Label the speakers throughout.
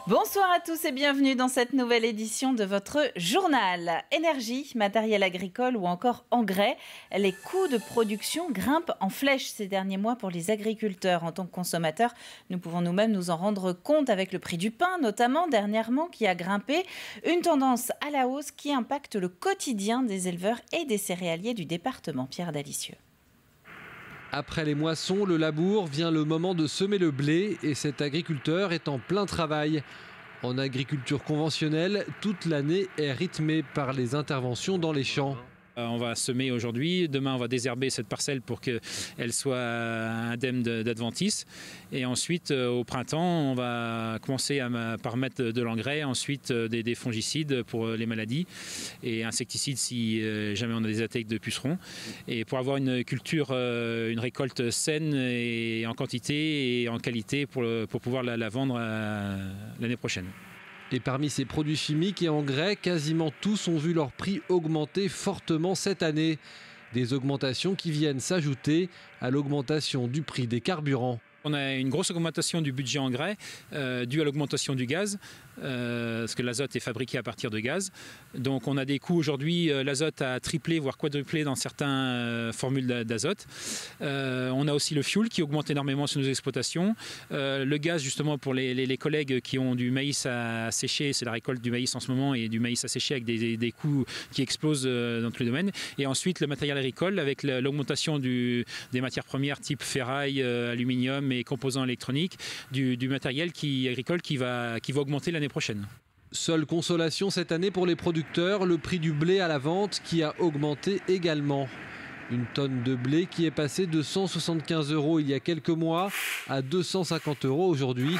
Speaker 1: Bonsoir à tous et bienvenue dans cette nouvelle édition de votre journal. Énergie, matériel agricole ou encore engrais, les coûts de production grimpent en flèche ces derniers mois pour les agriculteurs. En tant que consommateurs, nous pouvons nous-mêmes nous en rendre compte avec le prix du pain, notamment dernièrement, qui a grimpé. Une tendance à la hausse qui impacte le quotidien des éleveurs et des céréaliers du département. Pierre Dalicieux.
Speaker 2: Après les moissons, le labour, vient le moment de semer le blé et cet agriculteur est en plein travail. En agriculture conventionnelle, toute l'année est rythmée par les interventions dans les champs.
Speaker 3: On va semer aujourd'hui, demain on va désherber cette parcelle pour qu'elle soit indemne d'adventice. Et ensuite au printemps on va commencer par mettre de l'engrais, ensuite des fongicides pour les maladies et insecticides si jamais on a des attaques de pucerons. Et pour avoir une culture, une récolte saine et en quantité et en qualité pour pouvoir la vendre l'année prochaine.
Speaker 2: Et parmi ces produits chimiques et engrais, quasiment tous ont vu leur prix augmenter fortement cette année. Des augmentations qui viennent s'ajouter à l'augmentation du prix des carburants.
Speaker 3: On a une grosse augmentation du budget engrais due à l'augmentation du gaz, parce que l'azote est fabriqué à partir de gaz. Donc on a des coûts aujourd'hui, l'azote a triplé voire quadruplé dans certaines formules d'azote. On a aussi le fioul qui augmente énormément sur nos exploitations. Le gaz justement pour les collègues qui ont du maïs à sécher, c'est la récolte du maïs en ce moment et du maïs à sécher avec des coûts qui explosent dans tous les domaines. Et ensuite le matériel agricole avec l'augmentation des matières premières type ferraille, aluminium et composants électroniques, du matériel agricole qui va augmenter l'année prochaine.
Speaker 2: Seule consolation cette année pour les producteurs, le prix du blé à la vente qui a augmenté également. Une tonne de blé qui est passée de 175 € il y a quelques mois à 250 € aujourd'hui.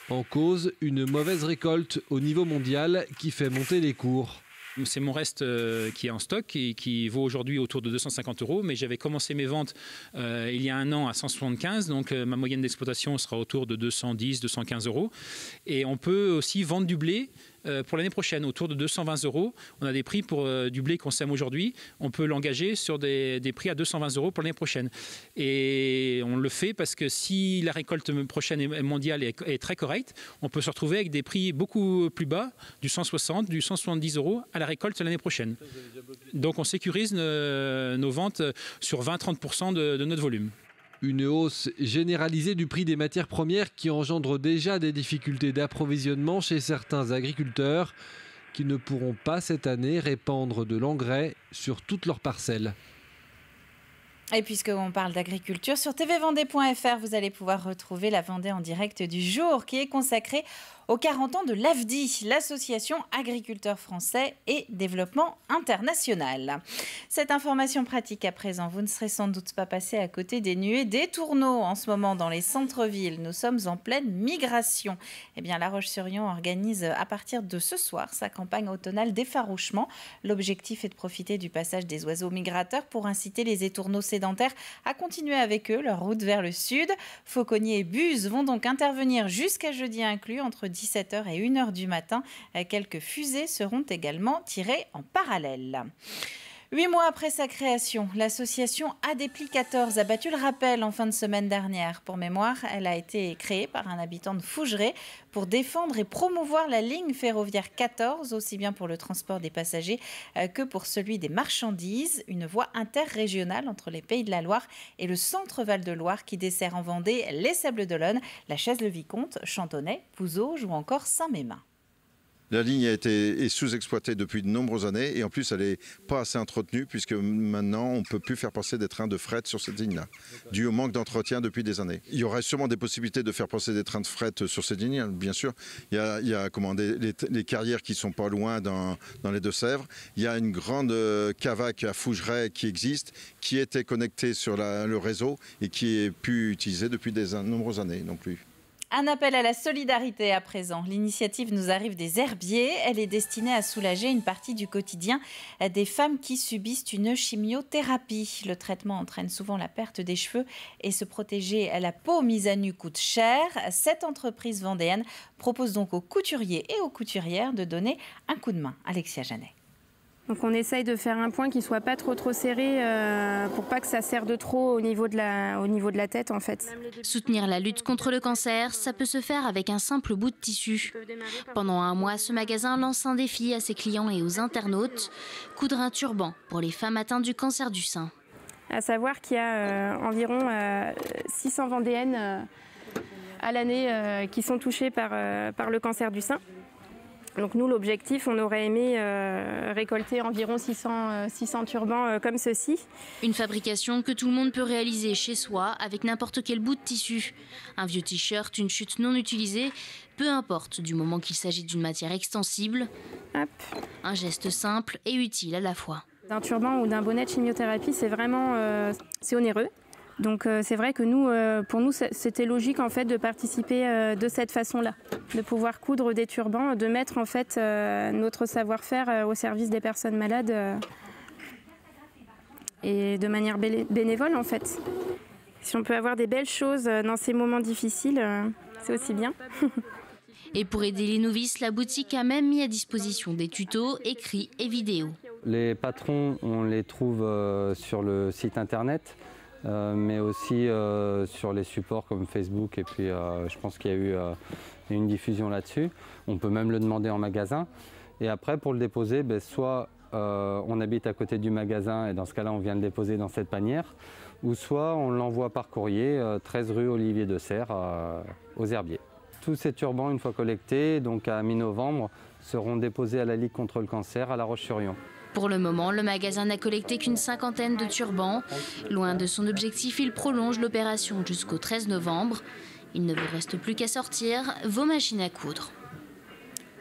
Speaker 2: En cause, une mauvaise récolte au niveau mondial qui fait monter les cours.
Speaker 3: C'est mon reste qui est en stock et qui vaut aujourd'hui autour de 250 €, mais j'avais commencé mes ventes il y a un an à 175, donc ma moyenne d'exploitation sera autour de 210-215 €. Et on peut aussi vendre du blé pour l'année prochaine, autour de 220 €. On a des prix pour du blé qu'on sème aujourd'hui, on peut l'engager sur des prix à 220 € pour l'année prochaine. Et on le fait parce que si la récolte prochaine et mondiale est très correcte, on peut se retrouver avec des prix beaucoup plus bas, du 160, du 170 € à la récolte l'année prochaine. Donc on sécurise nos ventes sur 20-30% de notre volume.
Speaker 2: Une hausse généralisée du prix des matières premières qui engendre déjà des difficultés d'approvisionnement chez certains agriculteurs qui ne pourront pas cette année répandre de l'engrais sur toutes leurs parcelles.
Speaker 1: Et puisqu'on parle d'agriculture, sur tvvendée.fr, vous allez pouvoir retrouver la Vendée en direct du jour qui est consacrée aux 40 ans de l'AFDI, l'Association Agriculteurs Français et Développement International. Cette information pratique à présent, vous ne serez sans doute pas passé à côté des nuées des tourneaux en ce moment dans les centres-villes. Nous sommes en pleine migration. Eh bien, La Roche-sur-Yon organise à partir de ce soir sa campagne automnale d'effarouchement. L'objectif est de profiter du passage des oiseaux migrateurs pour inciter les étourneaux sédentaires à continuer avec eux leur route vers le sud. Fauconniers et buses vont donc intervenir jusqu'à jeudi inclus entre 17 h et 1 h du matin. Quelques fusées seront également tirées en parallèle. 8 mois après sa création, l'association ADEPLI 14 a battu le rappel en fin de semaine dernière. Pour mémoire, elle a été créée par un habitant de Fougeray pour défendre et promouvoir la ligne ferroviaire 14, aussi bien pour le transport des passagers que pour celui des marchandises. Une voie interrégionale entre les Pays de la Loire et le centre Val-de-Loire qui dessert en Vendée les Sables-d'Olonne, la Chaise-le-Vicomte, Chantonnay, Pouzauges ou encore Saint-Mémin.
Speaker 4: La ligne est sous-exploitée depuis de nombreuses années et en plus elle n'est pas assez entretenue puisque maintenant on ne peut plus faire passer des trains de fret sur cette ligne-là, dû au manque d'entretien depuis des années. Il y aurait sûrement des possibilités de faire passer des trains de fret sur cette ligne, bien sûr. Il y a les carrières qui sont pas loin dans les Deux-Sèvres. Il y a une grande cavaque à Fougeray qui existe, qui était connectée sur le réseau et qui est pu utiliser depuis de nombreuses années non plus.
Speaker 1: Un appel à la solidarité à présent. L'initiative nous arrive des herbiers. Elle est destinée à soulager une partie du quotidien des femmes qui subissent une chimiothérapie. Le traitement entraîne souvent la perte des cheveux et se protéger la peau mise à nu coûte cher. Cette entreprise vendéenne propose donc aux couturiers et aux couturières de donner un coup de main. Alexia Janet.
Speaker 5: Donc on essaye de faire un point qui ne soit pas trop serré pour pas que ça serre de trop au niveau de la tête en fait.
Speaker 6: Soutenir la lutte contre le cancer, ça peut se faire avec un simple bout de tissu. Pendant un mois, ce magasin lance un défi à ses clients et aux internautes, coudre un turban pour les femmes atteintes du cancer du sein.
Speaker 5: À savoir qu'il y a environ 600 Vendéennes à l'année qui sont touchées par le cancer du sein. Donc nous, l'objectif, on aurait aimé récolter environ 600 turbans comme ceci.
Speaker 6: Une fabrication que tout le monde peut réaliser chez soi avec n'importe quel bout de tissu. Un vieux t-shirt, une chute non utilisée, peu importe, du moment qu'il s'agit d'une matière extensible.
Speaker 5: Hop.
Speaker 6: Un geste simple et utile à la fois.
Speaker 5: D'un turban ou d'un bonnet de chimiothérapie, c'est vraiment c'est onéreux. Donc c'est vrai que nous, pour nous, c'était logique en fait de participer de cette façon-là, de pouvoir coudre des turbans, de mettre en fait notre savoir-faire au service des personnes malades et de manière bénévole en fait. Si on peut avoir des belles choses dans ces moments difficiles, c'est aussi bien.
Speaker 6: Et pour aider les novices, la boutique a même mis à disposition des tutos, écrits et vidéos.
Speaker 7: Les patrons, on les trouve sur le site internet. Mais aussi sur les supports comme Facebook et puis je pense qu'il y a eu une diffusion là-dessus. On peut même le demander en magasin. Et après pour le déposer, soit on habite à côté du magasin et dans ce cas-là on vient le déposer dans cette panière, ou soit on l'envoie par courrier 13 rue Olivier de Serres aux Herbiers. Tous ces turbans, une fois collectés, donc à mi-novembre, seront déposés à la Ligue contre le cancer à La Roche-sur-Yon.
Speaker 6: Pour le moment, le magasin n'a collecté qu'une cinquantaine de turbans. Loin de son objectif, il prolonge l'opération jusqu'au 13 novembre. Il ne vous reste plus qu'à sortir vos machines à coudre.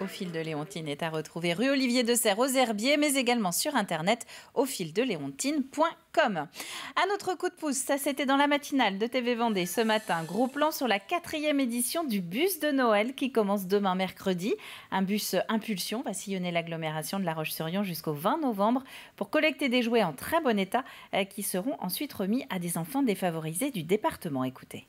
Speaker 1: Au fil de Léontine est à retrouver rue Olivier de Serres aux Herbiers, mais également sur internet aufildeleontine.com. Un autre coup de pouce, ça c'était dans la matinale de TV Vendée ce matin. Gros plan sur la 4e édition du bus de Noël qui commence demain mercredi. Un bus Impulsion va sillonner l'agglomération de La Roche-sur-Yon jusqu'au 20 novembre pour collecter des jouets en très bon état qui seront ensuite remis à des enfants défavorisés du département. Écoutez.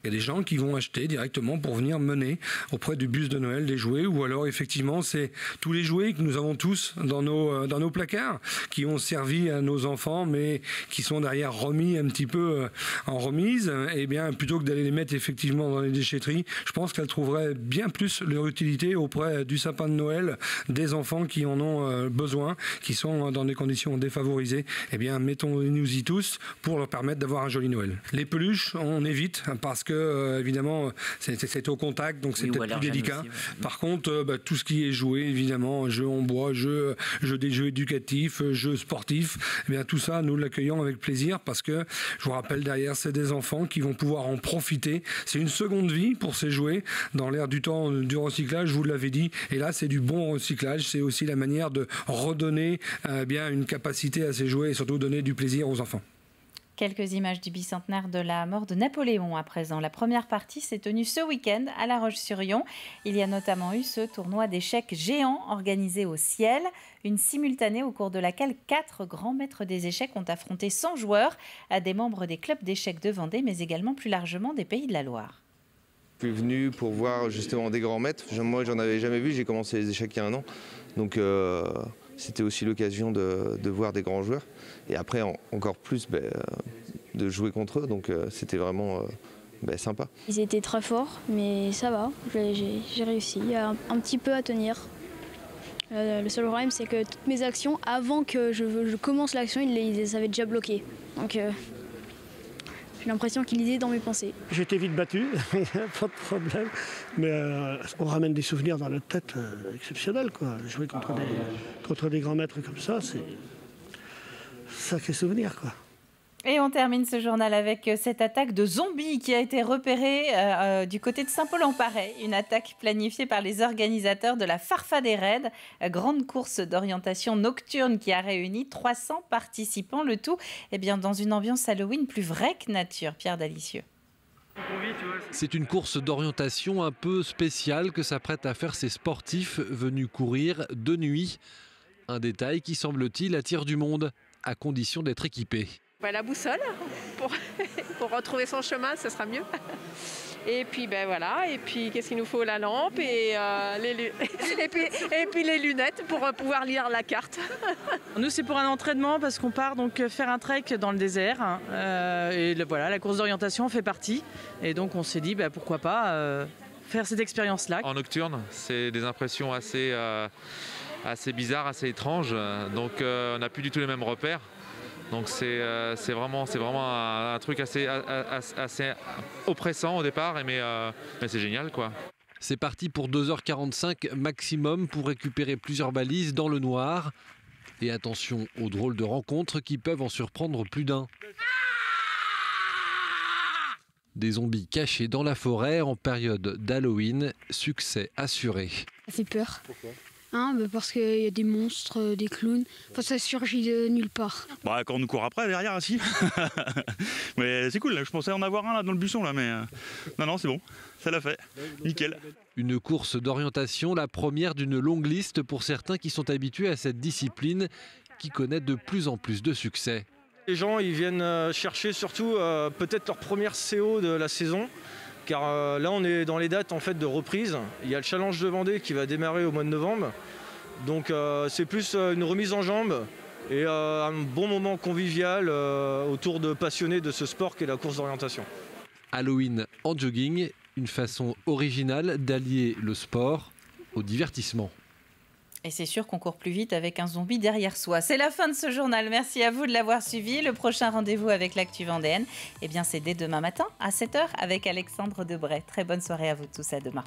Speaker 8: Il y a des gens qui vont acheter directement pour venir mener auprès du bus de Noël des jouets, ou alors effectivement c'est tous les jouets que nous avons tous dans nos placards, qui ont servi à nos enfants mais qui sont derrière remis un petit peu en remise. Et bien plutôt que d'aller les mettre effectivement dans les déchetteries, je pense qu'elles trouveraient bien plus leur utilité auprès du sapin de Noël des enfants qui en ont besoin, qui sont dans des conditions défavorisées. Et bien mettons-nous-y tous pour leur permettre d'avoir un joli Noël. Les peluches, on évite parce que évidemment c'est au contact, donc c'est peut-être plus délicat. Aussi, ouais. Par contre tout ce qui est joué, évidemment, jeux en bois, jeux éducatifs, jeux sportifs, eh bien tout ça nous l'accueillons avec plaisir parce que je vous rappelle derrière c'est des enfants qui vont pouvoir en profiter. C'est une seconde vie pour ces jouets dans l'ère du temps du recyclage, je vous l'avais dit, et là c'est du bon recyclage, c'est aussi la manière de redonner bien une capacité à ces jouets et surtout donner du plaisir aux enfants.
Speaker 1: Quelques images du bicentenaire de la mort de Napoléon à présent. La première partie s'est tenue ce week-end à La Roche-sur-Yon. Il y a notamment eu ce tournoi d'échecs géant organisé au ciel, une simultanée au cours de laquelle 4 grands maîtres des échecs ont affronté 100 joueurs, à des membres des clubs d'échecs de Vendée, mais également plus largement des Pays de la Loire.
Speaker 9: Je suis venu pour voir justement des grands maîtres. Moi, j'en avais jamais vu, j'ai commencé les échecs il y a un an. Donc c'était aussi l'occasion de voir des grands joueurs. Et après, encore plus de jouer contre eux. Donc c'était vraiment sympa.
Speaker 10: Ils étaient très forts, mais ça va. J'ai réussi un petit peu à tenir. Le seul problème, c'est que toutes mes actions, avant que je commence l'action, ils les avaient déjà bloquées. Donc j'ai l'impression qu'ils lisaient dans mes pensées.
Speaker 11: J'étais vite battu, pas de problème. Mais on ramène des souvenirs dans notre tête exceptionnels, quoi. Jouer contre des grands maîtres comme ça, c'est sacré souvenir, quoi.
Speaker 1: Et on termine ce journal avec cette attaque de zombies qui a été repérée du côté de Saint-Paul-en-Parais. Une attaque planifiée par les organisateurs de la Farfa des Raids, grande course d'orientation nocturne qui a réuni 300 participants. Le tout dans une ambiance Halloween plus vraie que nature. Pierre Dalicieux.
Speaker 2: C'est une course d'orientation un peu spéciale que s'apprêtent à faire ces sportifs venus courir de nuit. Un détail qui, semble-t-il, attire du monde, à condition d'être équipés.
Speaker 12: La boussole, pour retrouver son chemin, ce sera mieux. Et puis voilà, et puis qu'est-ce qu'il nous faut? La lampe et, et puis les lunettes pour pouvoir lire la carte.
Speaker 13: Nous c'est pour un entraînement parce qu'on part donc faire un trek dans le désert et voilà, la course d'orientation fait partie et donc on s'est dit pourquoi pas faire cette expérience-là.
Speaker 14: En nocturne, c'est des impressions assez bizarres, assez étranges, donc on n'a plus du tout les mêmes repères. Donc c'est vraiment un truc assez oppressant au départ, mais c'est génial quoi.
Speaker 2: C'est parti pour 2h45 maximum pour récupérer plusieurs balises dans le noir. Et attention aux drôles de rencontres qui peuvent en surprendre plus d'un. Des zombies cachés dans la forêt en période d'Halloween, succès assuré.
Speaker 15: Ça fait peur.
Speaker 14: Pourquoi ?
Speaker 15: Parce qu'il y a des monstres, des clowns, ça surgit de nulle part.
Speaker 16: Quand on nous court après, derrière, si. Mais c'est cool, je pensais en avoir un là dans le buisson, là, mais non, c'est bon, ça l'a fait, nickel.
Speaker 2: Une course d'orientation, la première d'une longue liste pour certains qui sont habitués à cette discipline qui connaît de plus en plus de succès.
Speaker 17: Les gens ils viennent chercher surtout peut-être leur première CO de la saison. Car là on est dans les dates en fait de reprise. Il y a le challenge de Vendée qui va démarrer au mois de novembre. Donc c'est plus une remise en jambes et un bon moment convivial autour de passionnés de ce sport qu'est la course d'orientation.
Speaker 2: Halloween en jogging, une façon originale d'allier le sport au divertissement.
Speaker 1: Et c'est sûr qu'on court plus vite avec un zombie derrière soi. C'est la fin de ce journal. Merci à vous de l'avoir suivi. Le prochain rendez-vous avec l'actu vendéenne, c'est dès demain matin à 7h avec Alexandre Debray. Très bonne soirée à vous tous. À demain.